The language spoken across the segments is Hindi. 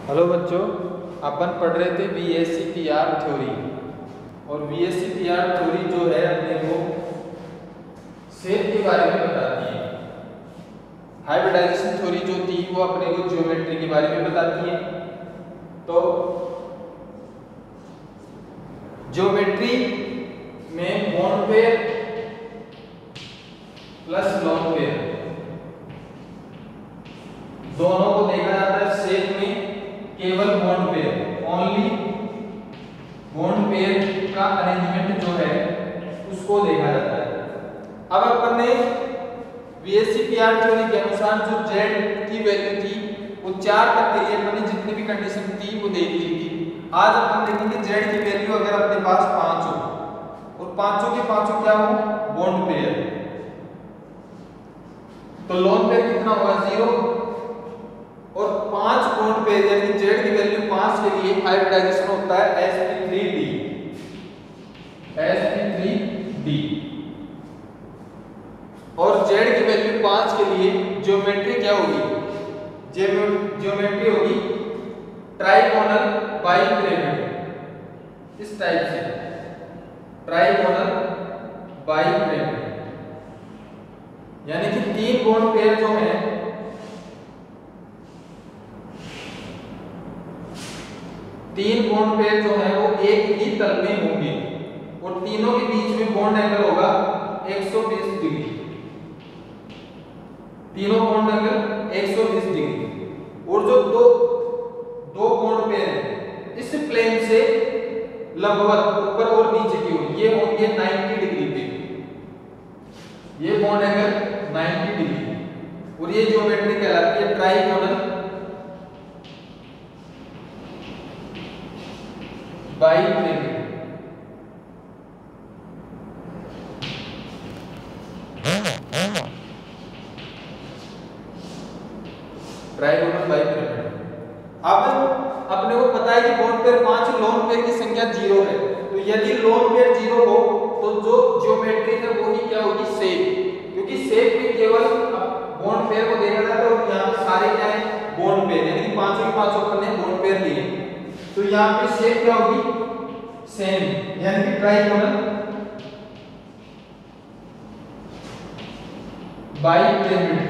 हेलो बच्चों, अपन पढ़ रहे थे VSCPR थ्योरी। और VSCPR थ्योरी जो है अपने को शेप के बारे में बताती है। हाइब्रिडाइजेशन थ्योरी जो थी वो अपने को ज्योमेट्री के बारे में बताती है। तो ज्योमेट्री में bond pair plus lone pair दोनों को देखा जाता है। शेप में केवल bond pair, only bond pair का अरेंजमेंट जो है उसको देखा जाता है। अब अपन ने VSCPR थ्योरी के अनुसार जो Z की वैल्यू थी वो 4 तक के लिए अपन ने जितनी भी कंडीशन थी वो देख ली थी। आज अपन देखेंगे Z की वैल्यू अगर अपने पास 5 हो और पांचों के पांचों क्या हो, बॉन्ड पेयर, तो लोन पेयर कितना होगा 0। और 5 बॉन्ड पेयर यानी Z की वैल्यू 5 के लिए हाइब्रिडाइजेशन होता है sp3d। और Z की वैल्यू 5 के लिए ज्योमेट्री क्या होगी, ज्योमेट्री होगी ट्राइगोनल बाइपिरामिड। इस टाइप से ट्राइगोनल बाइपिरामिड, यानी कि 3 बॉन्ड पेयर जो है वो एक ही तल में होंगे और तीनों के बीच में बॉन्ड एंगल होगा 120 डिग्री। तीनों बॉन्ड एंगल 120 डिग्री। और जो दो बॉन्ड पेयर हैं इस प्लेन से लगभग ऊपर और नीचे की ओर ये होंगे 90 डिग्री पे। ये बॉन्ड एंगल 90 डिग्री और ये ज्योमेट्री कहलाती है ट्राइगोनल बाइपिरामिड। ट्राइगोनल बाइपिरामिड। अब अपने को पता है कि बॉन्ड पेयर 5, लोन पेयर की संख्या 0 है। तो यदि लोन पेयर 0 हो तो जो ज्योमेट्री है वो ही क्या होगी, शेप। क्योंकि शेप में केवल बॉन्ड पेयर को देखा जाता है और यहाँ पे सारे क्या है, बॉन्ड पेयर, यानी कि पांचों के पांचों अपन ने बॉन्ड पेयर लिए। तो यहाँ पे शेप क्या होगी, सेम, यानी कि ट्राइगोनल बाइपिरामिड।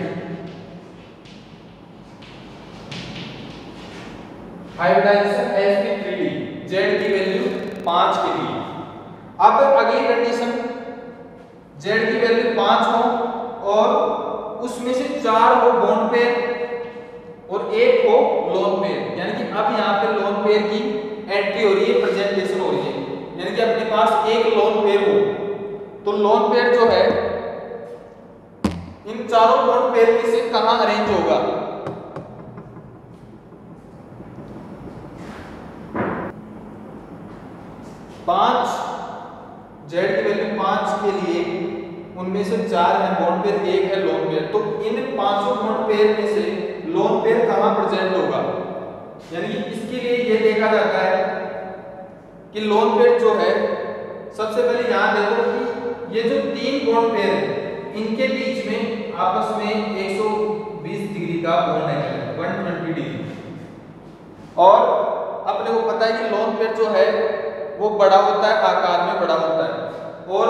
हाइब्रिडाइजेशन sp3d, Z की वैल्यू 5 के लिए। अब अगली कंडीशन, Z की वैल्यू 5 हो और उसमें से 4 हो बॉन्ड पेयर और 1 हो लोन पेयर। यानी कि अब यहाँ पे लोन पेयर की एंट्री हो रही है, प्रेजेंटेशन हो रही है। यानी कि अपने पास एक लोन पेयर हो तो लोन पेयर जो है इन चारों बॉन्ड पेयर में से कहां अरेंज होगा। Z की वैल्यू 5 के लिए उनमें से 4 है बॉन्ड पेयर, 1 है लोन पेयर। तो इन पांचों बॉन्ड पेयर में से लोन पेयर कहां प्रेजेंट होगा। यानी कि इसके लिए ये देखा जाता है कि लोन पेयर जो है, सबसे पहले यहां देखो कि ये जो 3 बॉन्ड पेयर है इनके बीच में आपस में 120 डिग्री का बॉन्ड एंगल है, 120 डिग्री। और अपने को पता है कि लोन पेयर जो है वो बड़ा होता है, आकार में बड़ा होता है। और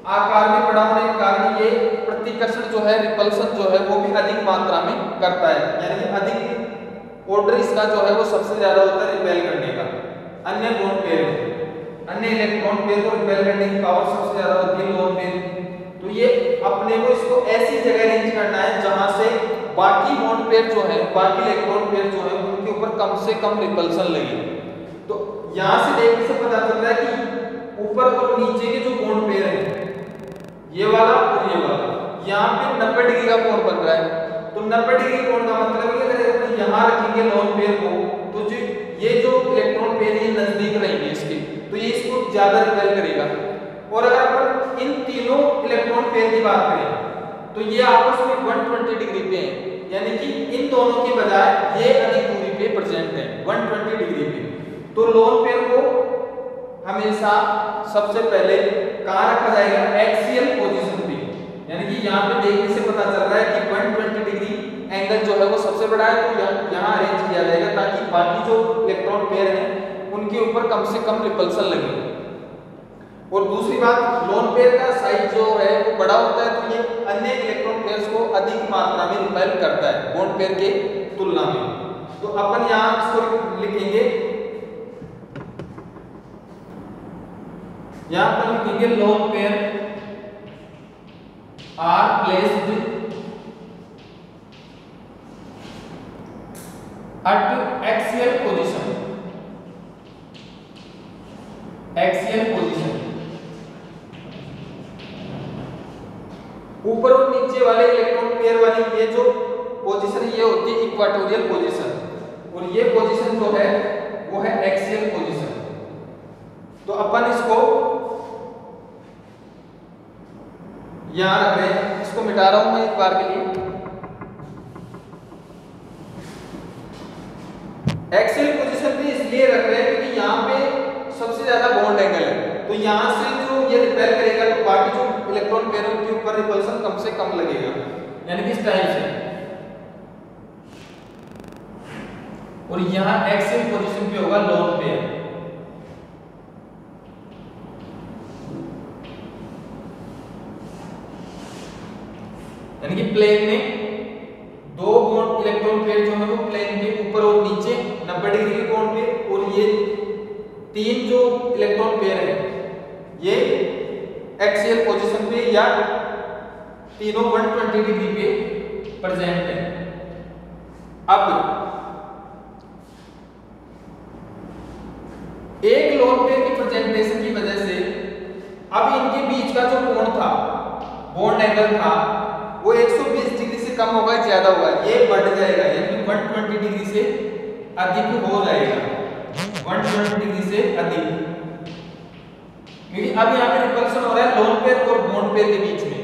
आकार में बड़ा होने के कारण ये प्रतिकर्षण जो है, रिपल्सन जो है वो भी अधिक मात्रा में करता है। यानी कि अधिक ऑर्डर इसका जो है वो सबसे ज्यादा होता है रिपेल करने का। अन्य बॉन्ड पेयर में, अन्य इलेक्ट्रॉन पेयर को रिपेल करने की पावर सबसे ज्यादा होती है लोन पेयर। तो ये अपने को इसको ऐसी जगह अरेंज करना है जहां से बाकी बॉन्ड पेयर जो है, बाकी इलेक्ट्रॉन पेयर जो है उनके ऊपर कम से कम रिपल्सन लगे। तो यहां से देखने से पता चल रहा है कि ऊपर और नीचे के जो बॉन्ड पेयर है, ये वाला और ये वाला, यहाँ पे 90 डिग्री का कोण बन रहा है। तो 90 डिग्री कोण का मतलब है कि अगर अपन यहाँ रखेंगे लोन पेयर को तो जो ये जो इलेक्ट्रॉन पेयर ये नजदीक रहेंगे इसके, तो ये इसको ज्यादा रिपेल करेगा। और अगर अपन इन तीनों इलेक्ट्रॉन पेयर की बात करें तो ये आपस में 120 डिग्री पे हैं। यानी कि इन दोनों के बजाय ये अधिक दूरी पे प्रेजेंट है, 120 डिग्री पे। तो लोन पेयर को हमेशा सबसे पहले कहां रखा जाएगा, एक्सियल पोजीशन पे। यानी कि यहाँ पे देखने से पता चल रहा है कि 120 डिग्री एंगल जो है वो सबसे बड़ा है, तो यहाँ अरेंज किया जाएगा ताकि बाकी जो इलेक्ट्रॉन पेयर हैं उनके ऊपर कम से कम रिपल्सन लगे। और दूसरी बात, लोन पेयर का साइज जो है वो बड़ा होता है, तो ये अन्य इलेक्ट्रॉन पेयर्स को अधिक मात्रा में रिपेल करता है बॉन्ड पेयर के तुलना में। तो अपन यहाँ इसको लिखेंगे, यहाँ पर लिखेंगे lone pair are placed at axial position, axial position, ऊपर और नीचे वाले इलेक्ट्रॉन पेयर वाली ये जो पोजीशन ये होती है इक्वाटोरियल पोजीशन, और ये पोजीशन जो है वो है एक्सियल पोजीशन। तो अपन इसको यहां रख रहे हैं, इसको मिटा रहा हूं मैं एक बार के लिए। एक्सियल पोजीशन पे इसलिए रख रहे हैं क्योंकि यहाँ पे सबसे ज्यादा बॉन्ड एंगल है, तो यहाँ से जो ये रिपेल करेगा तो बाकी जो इलेक्ट्रॉन पेयर के ऊपर रिपल्सन कम से कम लगेगा, यानी कि इस टाइप से। और यहाँ एक्सियल पोजीशन पे होगा लोन पेयर। यानी कि प्लेन में दो बॉन्ड इलेक्ट्रॉन पेयर जो है वो प्लेन के ऊपर और नीचे 90 डिग्री के कोण पे, और ये तीन जो इलेक्ट्रॉन पेयर है ये एक्सियल पोजीशन पे या तीनों 120 डिग्री पे प्रेजेंट है। अब एक लोन पेयर की प्रेजेंटेशन की वजह से अब इनके बीच का जो कोण था, बॉन्ड एंगल था, वो 120 डिग्री से कम होगा, ज्यादा होगा, ये बढ़ जाएगा, यानी 120 डिग्री से अधिक हो जाएगा, 120 डिग्री से अधिक, क्योंकि अब यहाँ पे रिपल्सन हो रहा है लोन पेयर और बॉन्ड पेयर के बीच में।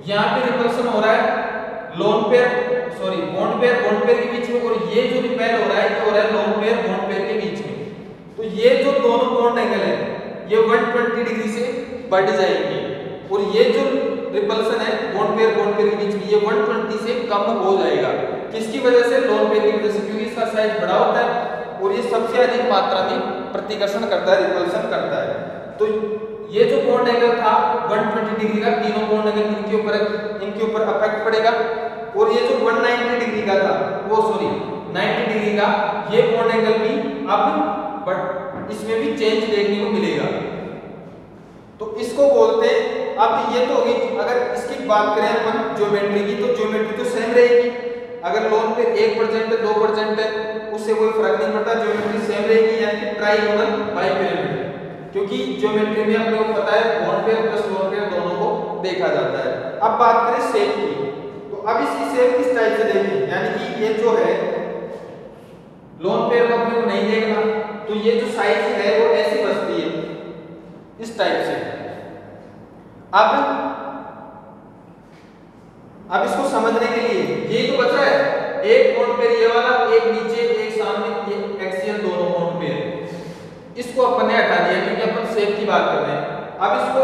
यहाँ पे रिपल्सन हो रहा है lone pair sorry bond pair के बीच में, और ये जो रिपेल हो रहा है ये हो रहा है लोन पेयर बॉन्ड पेयर के बीच में। तो ये जो दोनों बॉन्ड एंगल है ये 120 डिग्री से बढ़ जाएंगे, और ये जो रिपल्सन है बॉन्ड पेयर के बीच में ये 120 से कम हो जाएगा। किसकी वजह से? लोन पेयर की वजह से, क्योंकि इसका साइज बड़ा होता है और ये सबसे अधिक मात्रा में प्रतिकर्षण करता है, रिपल्सन करता है। तो ये जो बॉन्ड एंगल था 120 डिग्री का, तीनों बॉन्ड एंगल इनके ऊपर अफेक्ट पड़ेगा, और ये जो 190 डिग्री का था वो 90 डिग्री का ये बॉन्ड एंगल भी अब बट इसमें भी चेंज देखने को मिलेगा। तो इसको बोलते हैं, अब ये तो होगी, अगर इसकी बात करें अपन ज्योमेट्री की, तो ज्योमेट्री तो सेम रहेगी। अगर लोन पे 1% है 2% है उससे कोई फर्क नहीं पड़ता, ज्योमेट्री सेम रहेगी, यानी कि ट्राइगोनल बाइपिरामिड, क्योंकि ज्योमेट्री में अपने को पता है bond pair plus lone pair दोनों को देखा जाता है। अब बात करें शेप की, तो अब इसकी शेप किस टाइप से देखें, यानी कि ये जो है लोन पेयर को अपने को नहीं देखना, तो ये जो साइज है वो ऐसी बचती है इस टाइप से। अब इसको समझने के लिए ये तो बच रहा है एक बॉन्ड पेयर ये वाला, एक नीचे एक सामने, ये एक्सियल दोनों बॉन्ड पेयर, इसको अपन ने हटा दिया क्योंकि अपन शेप की बात कर रहे हैं। अब इसको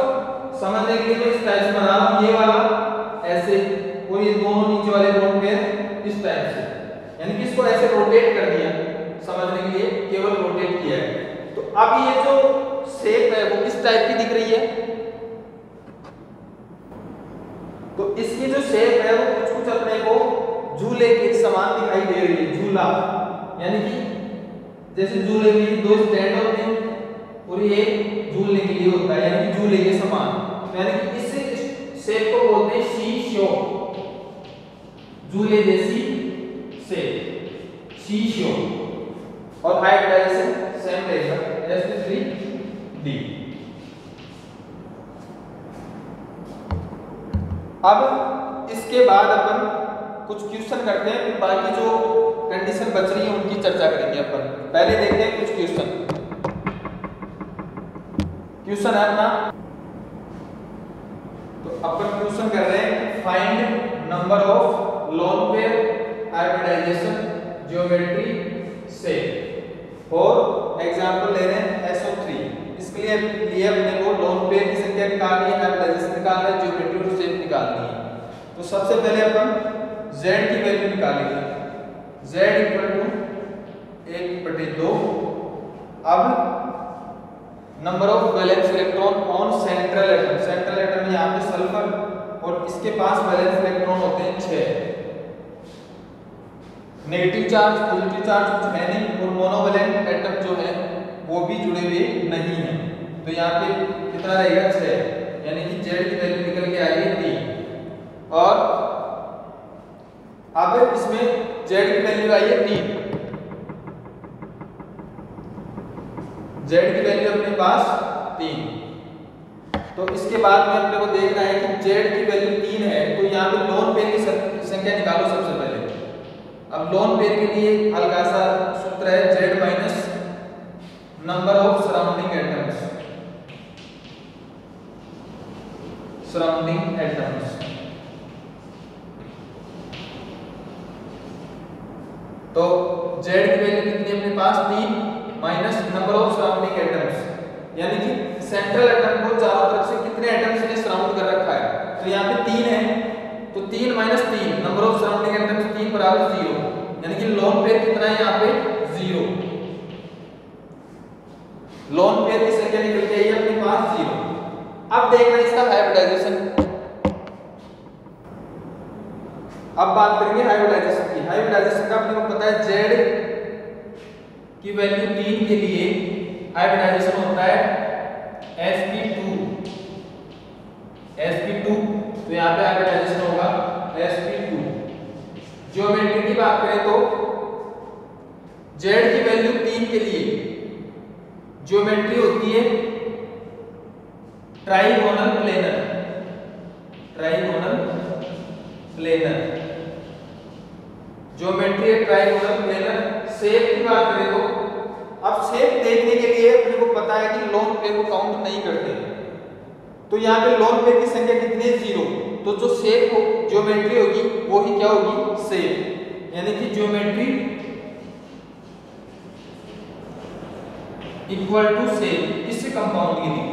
समझने के लिए मैं इस टाइप से बना रहा हूं, ये वाला ऐसे और ये दोनों नीचे वाले बॉन्ड पेयर इस टाइप से, यानी कि इसको ऐसे रोटेट कर दिया, समझने के लिए केवल रोटेट किया है। तो अब ये जो शेप है वो किस टाइप की दिख रही है, तो इसकी जो शेप है वो कुछ अपने को झूले के समान दिखाई दे रही है। झूला यानी कि जैसे झूले में दो स्टैंड होते हैं और ये झूलने के लिए होता है, यानी कि झूले के समान, यानी कि इस शेप को बोलते हैं सी शो, झूले जैसी शेप, सी शो, और हाइट डायरेक्शन सेम रहेगा S3D। अब इसके बाद अपन कुछ क्वेश्चन करते हैं, फिर बाकी जो कंडीशन बच रही है उनकी चर्चा करेंगे अपन। पहले देखते हैं कुछ क्वेश्चन है अपना, तो अपन क्वेश्चन कर रहे हैं find number of lone pair hybridization geometry से, और एग्जांपल ले रहे हैं SO3। इसके लिए अपने को लोन पेयर की संख्या निकालनी है, हाइब्रिडाइजेशन निकालना है, ज्योमेट्री और शेप निकालनी है। तो सबसे पहले अपन z की वैल्यू निकालेंगे, z इक्वल टू 1/2। अब number of valence electron on central atom, central atom यहाँ पे सल्फर और इसके पास वैलेंस इलेक्ट्रॉन होते हैं 6। नेगेटिव चार्ज पॉजिटिव चार्ज कुछ है नहीं और मोनोवैलेंट एटम जो है वो भी जुड़े हुए नहीं है, तो यहाँ पे कितना रहेगा 6, यानी कि z की वैल्यू निकल के आएगी 3। और अब इसमें z की वैल्यू आई है 3, z की वैल्यू अपने पास 3। तो इसके बाद में अपने को देखना है कि z की वैल्यू 3 है, तो यहाँ पे लोन पेयर की संख्या निकालो सबसे पहले। अब लोन पेयर के लिए हल्का सा सूत्र है z minus number of surrounding atoms, surrounding atoms. तो z की वैल्यू कितनी अपने पास 3 minus number of surrounding atoms, यानी कि सेंट्रल एटम को चारों तरफ से कितने एटम्स ने सराउंड कर रखा है, तो यहाँ पे 3 है, तो 3 minus 3 number of surrounding atoms 3 बराबर 0, यानी कि लोन पेयर कितना है यहाँ पे 0। लोन पेयर की संख्या निकल के आई है अपने पास 0। अब देखना इसका हाइब्रिडाइजेशन। अब बात करेंगे हाइब्रिडाइजेशन की। हाइब्रिडाइजेशन का अपने को पता है z की वैल्यू 3 के लिए हाइब्रिडाइजेशन होता है sp2, तो यहाँ पे हाइब्रिडाइजेशन होगा sp2। ज्योमेट्री की बात करें तो z की वैल्यू 3 के लिए ज्योमेट्री होती है trigonal planar, trigonal planar geometry है ट्राइगोनल प्लेनर। शेप की बात करें तो अब शेप देखने के लिए अपने को पता है कि लोन पेयर को काउंट नहीं करते, तो यहाँ पे लोन पेयर की संख्या कितनी है 0, तो जो शेप हो ज्योमेट्री होगी वो ही क्या होगी शेप, यानी कि ज्योमेट्री इक्वल टू शेप, इससे कंपाउंड की थी।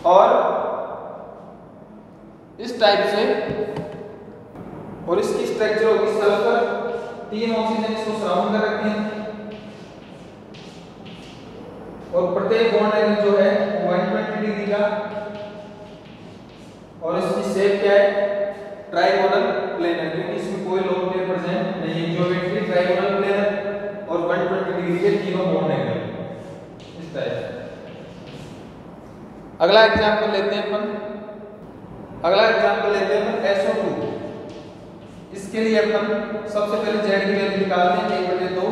और इस टाइप से, और इसकी स्ट्रक्चर होगी सल्फर, 3 ऑक्सीजन इसको सराउंड कर रखे हैं और प्रत्येक बॉन्ड एंगल जो है 120 डिग्री का, और इसकी शेप क्या है ट्राइगोनल प्लेनर, क्योंकि इसमें कोई लोन पेयर प्रेजेंट नहीं है। ज्योमेट्री ट्राइगोनल प्लेनर और 120 डिग्री के तीनों बॉन्ड एंगल इस तरह। अगला एग्जांपल लेते हैं अपन, अगला एग्जांपल लेते हैं अपन SO2। इसके लिए अपन सबसे पहले z की वैल्यू निकालते हैं 1/2।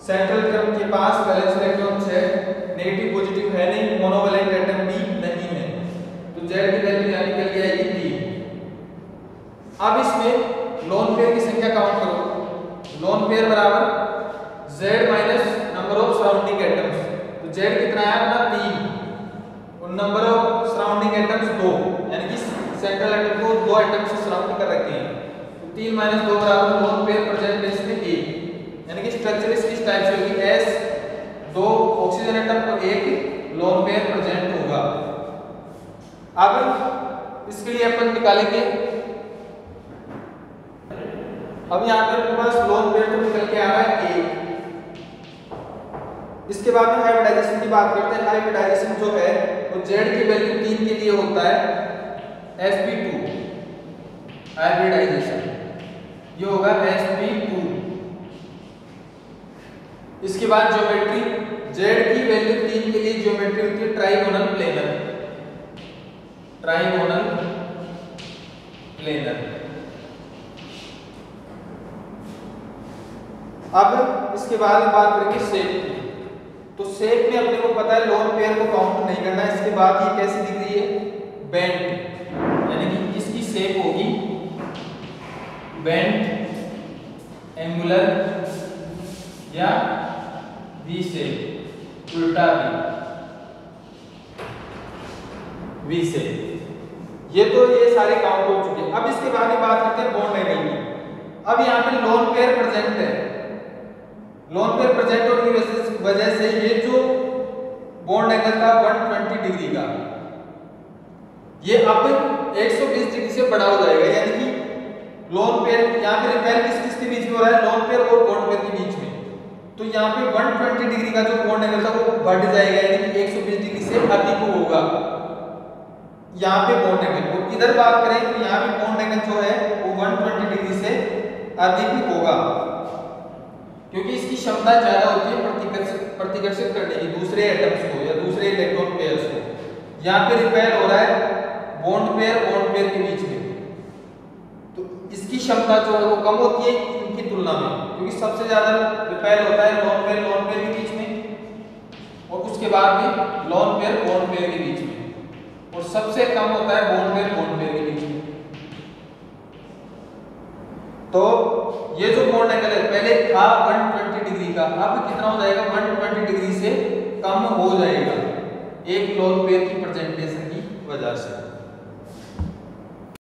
सेंट्रल एटम के पास वैलेंस इलेक्ट्रॉन है, नेगेटिव पॉजिटिव है नहीं, मोनोवैलेंट एटम भी नहीं है, तो z की वैल्यू यहाँ निकल के आएगी 3। अब इसमें लोन पेयर की संख्या काउंट करो, लोन पेयर बराबर z minus number of surrounding atoms, तो z कितना है अपना 3 और नंबर ऑफ सराउंडिंग एटम्स 2, यानी कि सेंट्रल एटम को 2 एटम से सराउंड कर रखे हैं, तो 3 माइनस 2 बराबर लोन पेयर प्रेजेंट है इसमें 1, यानी कि स्ट्रक्चर इसकी इस टाइप से होगी S, 2 ऑक्सीजन एटम और 1 लोन पेयर प्रेजेंट होगा। अब इसके लिए अपन निकालेंगे, अब यहाँ पे अपने पास लोन पेयर तो निकल के आ रहा है 1। इसके बाद में हाइब्रिडाइजेशन की बात करते हैं। हाइब्रिडाइजेशन जो है वो z की वैल्यू 3 के लिए होता है sp2, हाइब्रिडाइजेशन ये होगा sp2। इसके बाद ज्योमेट्री z की वैल्यू 3 के लिए ज्योमेट्री होती है ट्राइगोनल प्लेनर, ट्राइगोनल प्लेनर। अब इसके बाद बात करेंगे शेप की, तो शेप में अपने को पता है लोन पेयर को काउंट नहीं करना है। इसके बाद ये कैसी दिख रही है बेंट, यानी कि इसकी शेप होगी बेंट, एंगुलर या वी शेप, उल्टा वी शेप। ये सारे काउंट हो चुके हैं। अब इसके बाद में बात करते हैं बॉन्ड एंगल की। अब यहाँ पे लोन पेयर प्रेजेंट है, लोन पेयर प्रेजेंट होने की वजह से ये जो बॉन्ड एंगल था 120 डिग्री का, ये अब 120 डिग्री से बड़ा हो जाएगा, यानी कि लोन पेयर यहाँ पे रिपेल किस किस के बीच में हो रहा है, लोन पेयर और बॉन्ड पेयर के बीच में। तो यहाँ पे 120 डिग्री का जो बॉन्ड एंगल था वो बढ़ जाएगा, यानी कि 120 डिग्री से अधिक होगा यहाँ पे बॉन्ड एंगल। और इधर बात करें तो यहाँ पे बॉन्ड एंगल जो है वो 120 डिग्री से अधिक होगा, क्योंकि इसकी क्षमता ज्यादा होती है प्रतिकर्षित करने की दूसरे एटम्स को या दूसरे इलेक्ट्रॉन पेयर्स को। यहाँ पे रिपेल हो रहा है बॉन्ड पेयर के बीच में, तो इसकी क्षमता जो है वो कम होती है इनकी तुलना में, क्योंकि सबसे ज्यादा रिपेल होता है लोन पेयर के बीच में, और उसके बाद में लोन पेयर बॉन्ड पेयर के बीच में, और सबसे कम होता है बॉन्ड पेयर के बीच में। तो ये जो बॉन्ड एंगल है पहले था 120 डिग्री का, अब कितना हो जाएगा, 120 डिग्री से कम हो जाएगा एक लोन पेयर की प्रेजेंटेशन की वजह से।